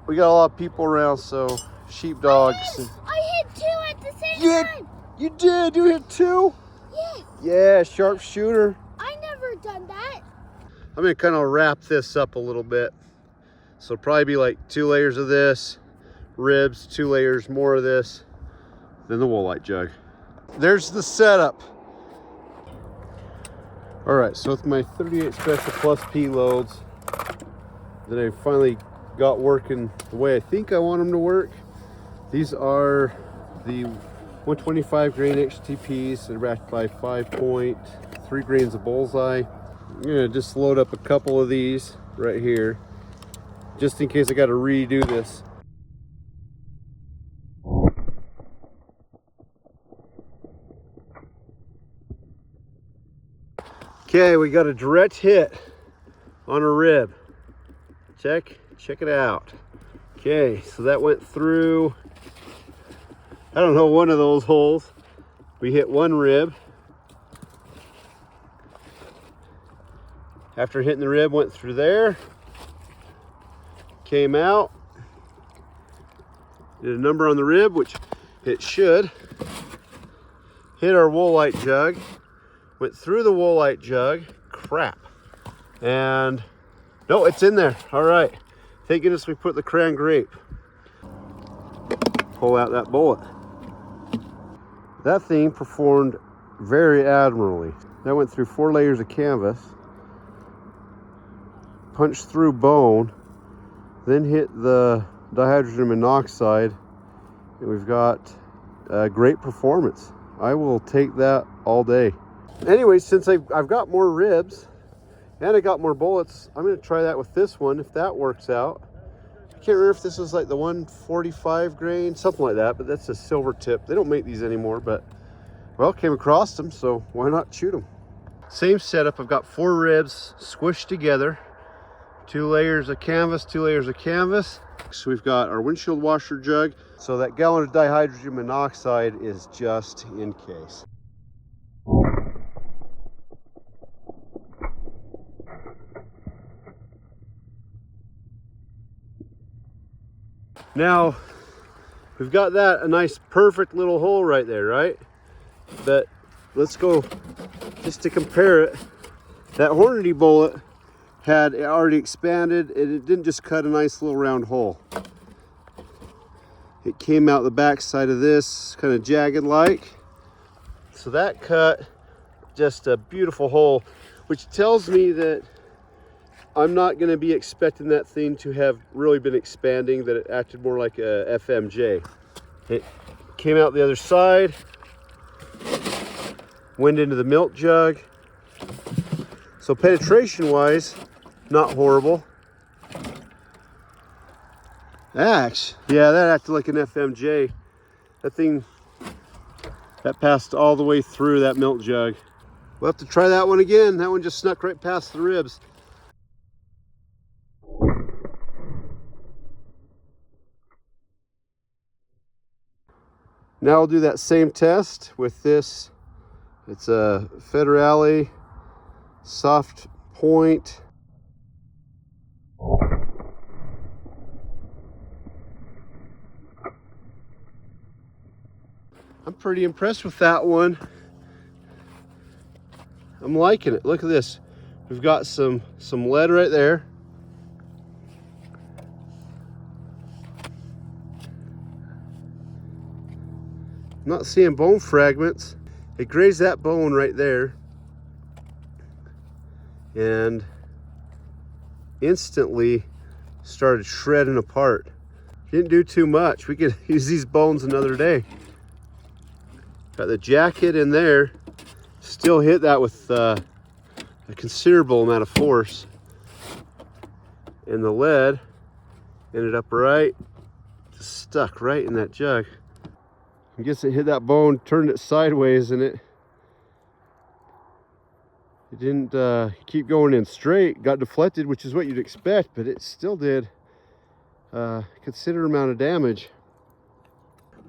we got a lot of people around, so sheepdogs. I hit 2 at the same time. You did? You hit 2? Yes. Yeah, sharpshooter. I never done that. I'm gonna kind of wrap this up a little bit. So it'll probably be like 2 layers of this, ribs, 2 layers more of this, then the woolite jug. There's the setup. All right, so with my 38 Special Plus P loads that I finally got working the way I think I want them to work. These are the 125 grain HTPs that are backed by 5.3 grains of bullseye. I'm gonna just load up a couple of these right here, just in case I got to redo this. Okay, we got a direct hit on a rib. Check it out. Okay, so that went through, I don't know, one of those holes. We hit one rib. After hitting the rib, went through there, came out, did a number on the rib, which it should, hit our woolite jug, went through the woolite jug, crap, and no, it's in there. All right, thank goodness we put the cran grape. Pull out that bullet. That thing performed very admirably. That went through 4 layers of canvas, punched through bone, then hit the dihydrogen monoxide, and we've got a great performance. I will take that all day. Anyway, since I've got more ribs and I got more bullets, I'm going to try that with this one if that works out. I can't remember if this was like the 145 grain, something like that, but that's a silver tip. They don't make these anymore, but well, came across them, so why not shoot them? Same setup. I've got 4 ribs squished together, 2 layers of canvas, 2 layers of canvas. So we've got our windshield washer jug. So that gallon of dihydrogen monoxide is just in case. Now, we've got that a nice perfect little hole right there, right? But let's go just to compare it. That Hornady bullet had already expanded, and it didn't just cut a nice little round hole. It came out the back side of this, kind of jagged like. So that cut just a beautiful hole, which tells me that I'm not going to be expecting that thing to have really been expanding, that it acted more like a FMJ. It came out the other side, went into the milk jug. So penetration wise, not horrible. Actually, yeah, that acted like an FMJ. That thing, that passed all the way through that milk jug. We'll have to try that one again. That one just snuck right past the ribs. Now I'll do that same test with this. It's a Federale soft point. I'm pretty impressed with that one. I'm liking it. Look at this. We've got some lead right there. I'm not seeing bone fragments. It grazed that bone right there and instantly started shredding apart. Didn't do too much. We could use these bones another day. Got the jacket in there. Still hit that with a considerable amount of force. And the lead ended up right, just stuck right in that jug. I guess it hit that bone, turned it sideways, and it didn't keep going in straight. Got deflected, which is what you'd expect, but it still did a considerable amount of damage.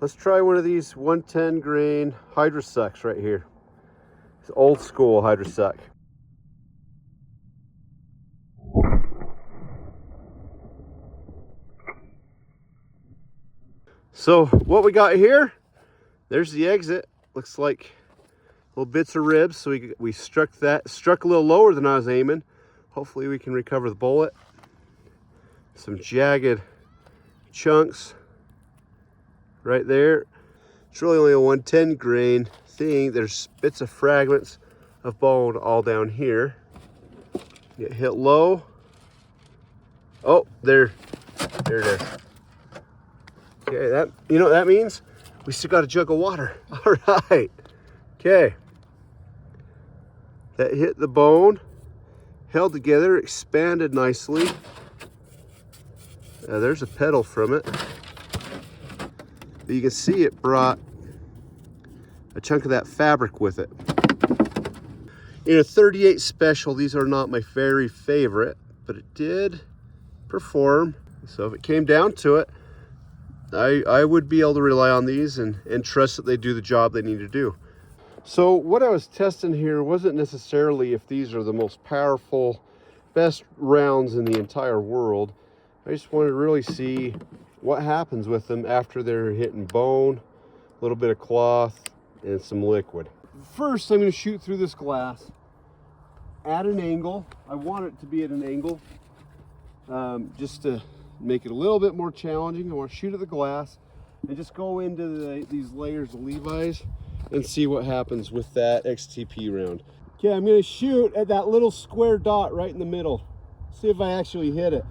Let's try one of these 110 grain hydrosucks right here. It's old school hydrosuck. So what we got here, there's the exit. Looks like little bits of ribs. So we struck a little lower than I was aiming. Hopefully we can recover the bullet. Some jagged chunks right there. It's really only a 110 grain thing. There's bits of fragments of bone all down here. Get hit low. Oh, there it is. Okay, that, you know what that means? We still got a jug of water. All right. Okay. That hit the bone, held together, expanded nicely. There's a petal from it. But you can see it brought a chunk of that fabric with it. In a 38 special, these are not my very favorite, but it did perform. So if it came down to it, I would be able to rely on these and trust that they do the job they need to do. So what I was testing here wasn't necessarily if these are the most powerful, best rounds in the entire world. I just wanted to really see what happens with them after they're hitting bone, a little bit of cloth, and some liquid. First, I'm going to shoot through this glass at an angle. I want it to be at an angle just to make it a little bit more challenging. I want to shoot at the glass and just go into these layers of Levi's and see what happens with that XTP round. Okay, I'm going to shoot at that little square dot right in the middle. See if I actually hit it.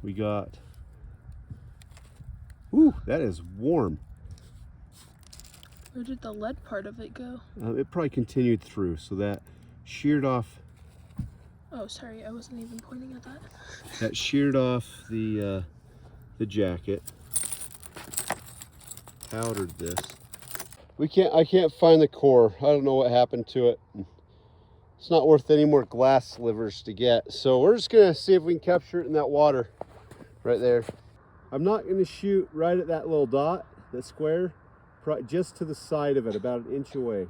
We got, ooh, that is warm. Where did the lead part of it go? It probably continued through, so that sheared off. Oh, sorry, I wasn't even pointing at that. That sheared off the jacket. Powdered this. I can't find the core. I don't know what happened to it. It's not worth any more glass slivers to get. So we're just gonna see if we can capture it in that water right there. I'm not gonna shoot right at that little dot, that square, just to the side of it, about an inch away.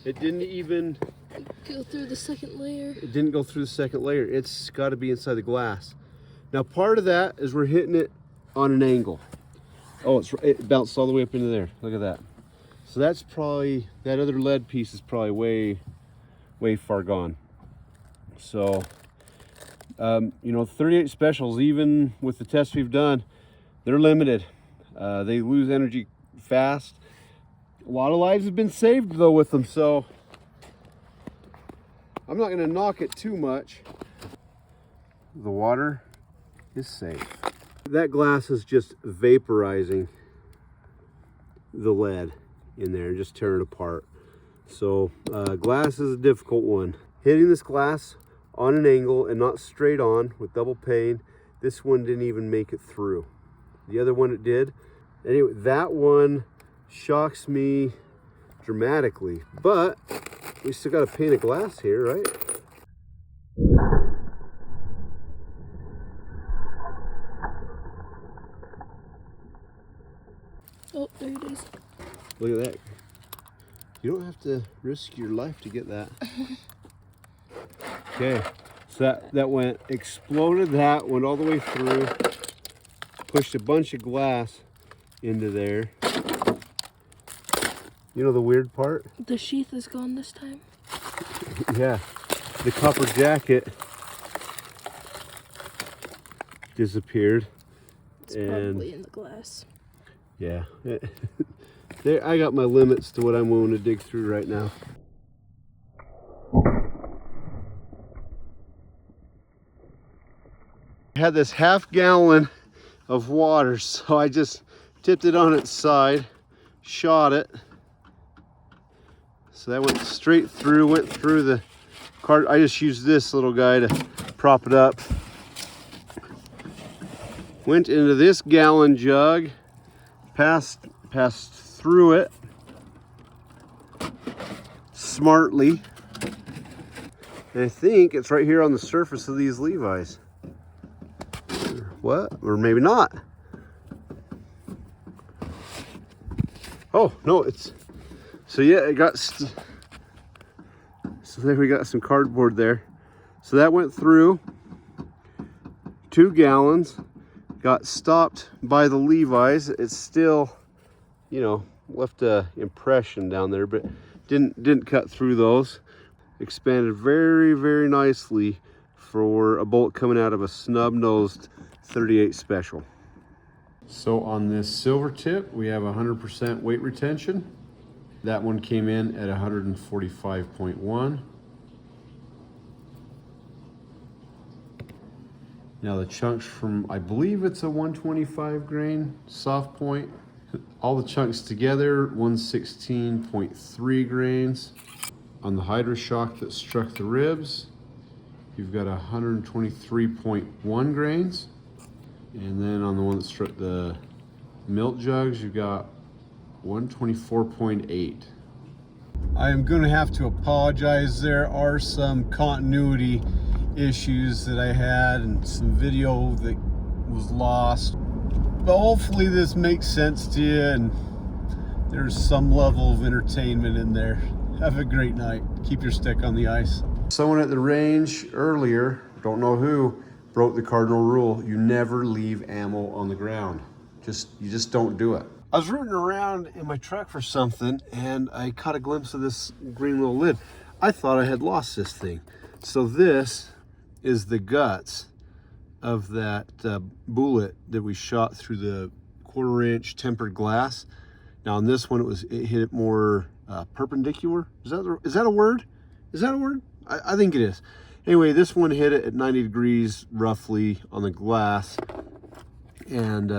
It didn't even go through the second layer. It didn't go through the second layer. It's got to be inside the glass. Now part of that is we're hitting it on an angle. Oh, it bounced all the way up into there. Look at that. So that's probably, that other lead piece is probably way far gone. So, you know, 38 specials, even with the tests we've done, they're limited. They lose energy fast. A lot of lives have been saved though with them, so I'm not going to knock it too much. The water is safe. That glass is just vaporizing the lead in there, just tearing it apart. So glass is a difficult one. Hitting this glass on an angle and not straight on with double pane, this one didn't even make it through. The other one it did. Anyway, that one shocks me dramatically, but we still got a pane of glass here, right? Oh, there it is. Look at that. You don't have to risk your life to get that. Okay, so that went, exploded, that went all the way through, pushed a bunch of glass into there. You know the weird part? The sheath is gone this time. Yeah, the copper jacket disappeared. It's probably in the glass. Yeah, there, I got my limits to what I'm willing to dig through right now. I had this half gallon of water, so I just tipped it on its side, shot it. So that went straight through, went through the cart. I just used this little guy to prop it up. Went into this gallon jug, passed through it smartly. And I think it's right here on the surface of these Levi's. What? Or maybe not. Oh, no, it's... So yeah, it got... So there we got some cardboard there. So that went through 2 gallons. Got stopped by the Levi's. It's still, you know, left a impression down there, but didn't cut through those. Expanded very, very nicely for a bolt coming out of a snub-nosed 38 special. So on this silver tip, we have 100% weight retention. That one came in at 145.1. Now the chunks from, I believe it's a 125 grain soft point. All the chunks together, 116.3 grains. On the Hydroshock that struck the ribs, you've got 123.1 grains. And then on the one that struck the milk jugs, you've got 124.8. I am going to have to apologize. There are some continuity issues that I had and some video that was lost. But hopefully this makes sense to you and there's some level of entertainment in there. Have a great night. Keep your stick on the ice. Someone at the range earlier, don't know who, broke the cardinal rule. You never leave ammo on the ground. You just don't do it. I was rooting around in my truck for something and I caught a glimpse of this green little lid. I thought I had lost this thing. So this is the guts of that bullet that we shot through the 1/4 inch tempered glass. Now on this one, it hit it more perpendicular. Is that a word? Is that a word? I think it is. Anyway, this one hit it at 90 degrees roughly on the glass. And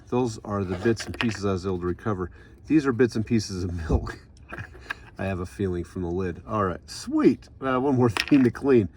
those are the bits and pieces I was able to recover. These are bits and pieces of milk. I have a feeling from the lid. All right, sweet. One more thing to clean.